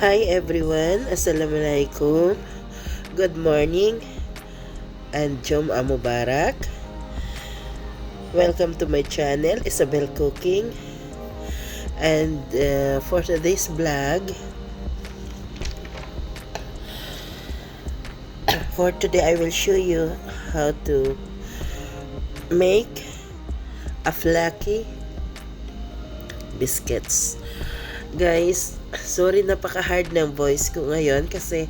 Hi everyone, Assalamualaikum. Good morning and Jum'ah Mubarak. Welcome to my channel, Isabel Cooking. And for today's vlog, for today I will show you how to make a flaky biscuits. Guys, sorry napaka-hard ng voice ko ngayon kasi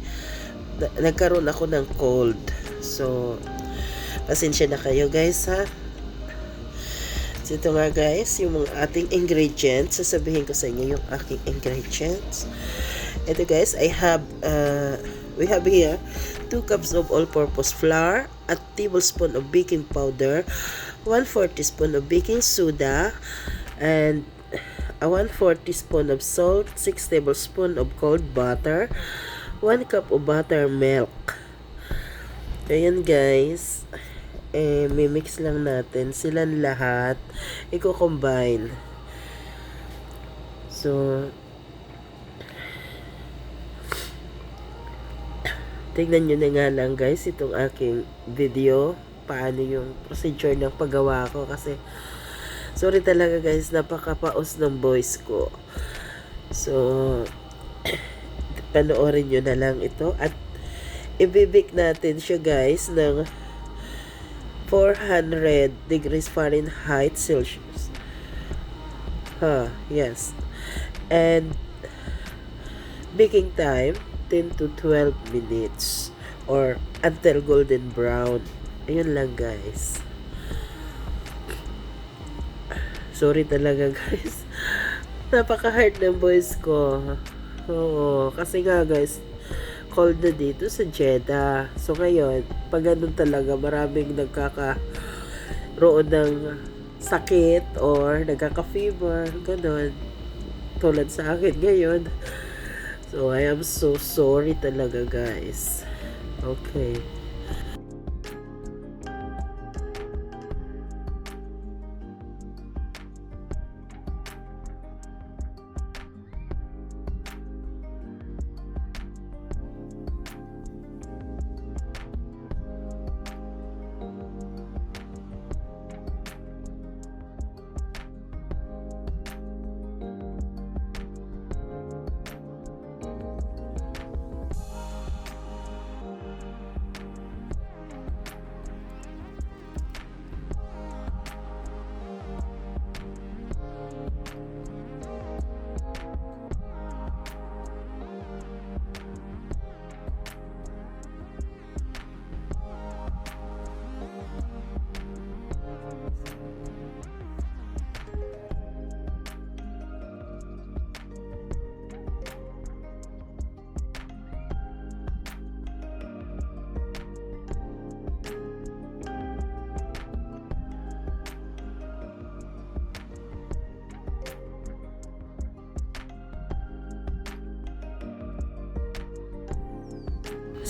nagkaroon ako ng cold. So, pasensya na kayo guys ha. So, ito nga guys, yung mga ating ingredients. Sasabihin ko sa inyo yung aking ingredients. Ito guys, we have here 2 cups of all-purpose flour, a tablespoon of baking powder, 1/4 teaspoon of baking soda, and a 1/4 teaspoon of salt, 6 tablespoons of cold butter, 1 cup of buttermilk. Ayan guys, mimix lang natin silang lahat, i-combine. So, tignan nyo na nga lang guys itong aking video, paano yung procedure ng paggawa ko kasi sorry talaga guys, napakapaos ng voice ko. So, panoorin nyo na lang ito at i-bake natin siya guys ng 400 degrees Fahrenheit Celsius. Yes. And baking time 10 to 12 minutes or until golden brown. Ayun lang guys. Sorry talaga guys. Napaka-hard ng voice ko. Oo, kasi nga guys, cold na dito sa Jeddah. So ngayon, pag ganun talaga, maraming nagkakaroon ng sakit or nagkaka-fever, ganun. Tulad sa akin ngayon. So I am so sorry talaga guys. Okay.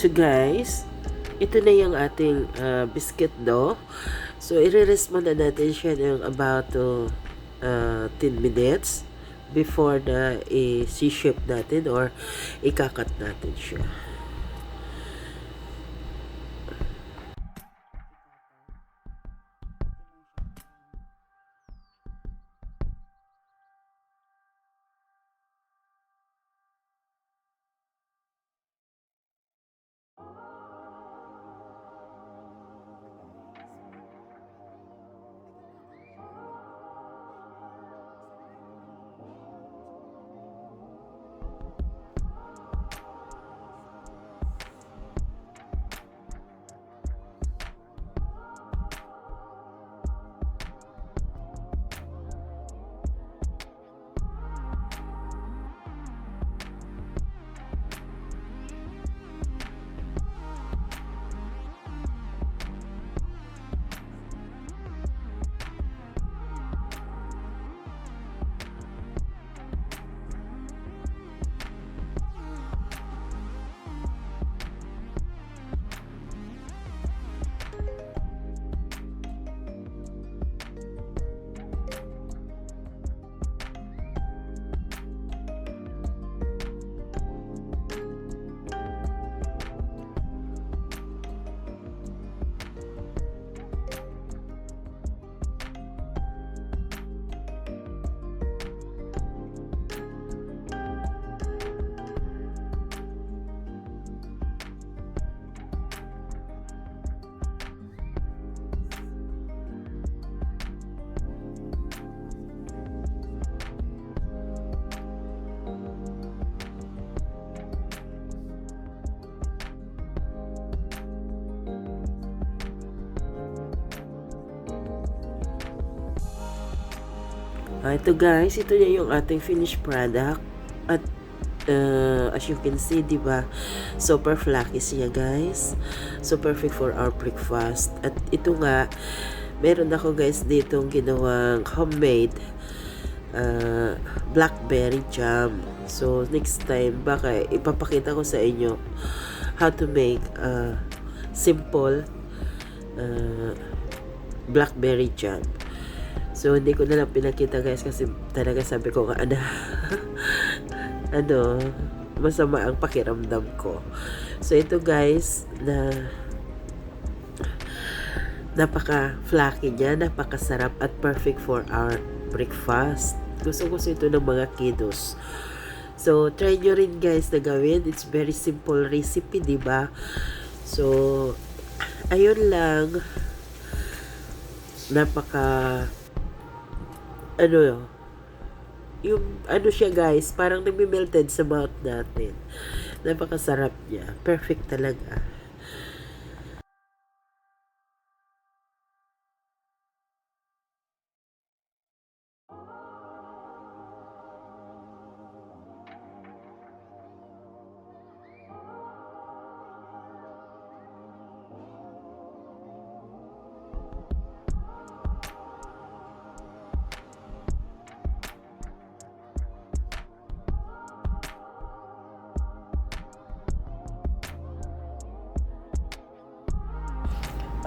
So guys, ito na yung ating biscuit dough. So i-rest muna natin siya ng about 10 minutes before na i-shape natin or ikakat natin siya. Ito guys, ito na yung ating finished product. At as you can see, di ba, super flaky siya guys. So perfect for our breakfast. At ito nga, meron ako guys ditong ginawang homemade blackberry jam. So next time baka ipapakita ko sa inyo how to make simple blackberry jam. So hindi ko na lang pinakita guys kasi talaga sabi ko nga ano, masama ang pakiramdam ko. So ito guys, napaka flaky niya, napakasarap at perfect for our breakfast. Gusto ito ng mga kiddos. So try nyo rin guys na gawin. It's very simple recipe, diba? So ayun lang, napaka yung siya guys, parang nagme-melted sa mouth natin. Napakasarap niya. Perfect talaga.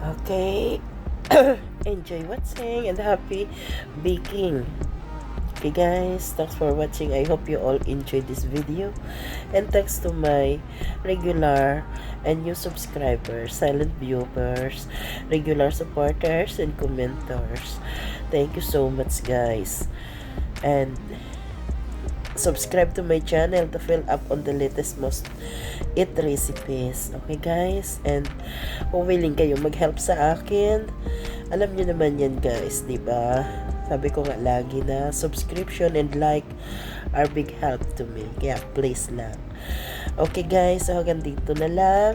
Okay. Enjoy watching and happy baking. Okay guys, thanks for watching. I hope you all enjoyed this video. And thanks to my regular and new subscribers, silent viewers, regular supporters, and commenters. Thank you so much guys. And subscribe to my channel to fill up on the latest most eat recipes. Okay guys, and kung willing kayong mag-help sa akin, alam niyo naman yan guys, diba? Sabi ko nga lagi na subscription and like are big help to me, kaya please lang. Okay guys, so hanggang dito na lang.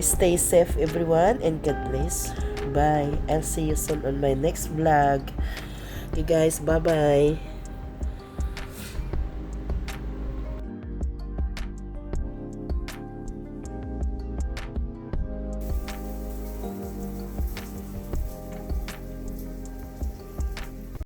Stay safe everyone and God bless. Bye. I'll see you soon on my next vlog. Okay guys, bye bye.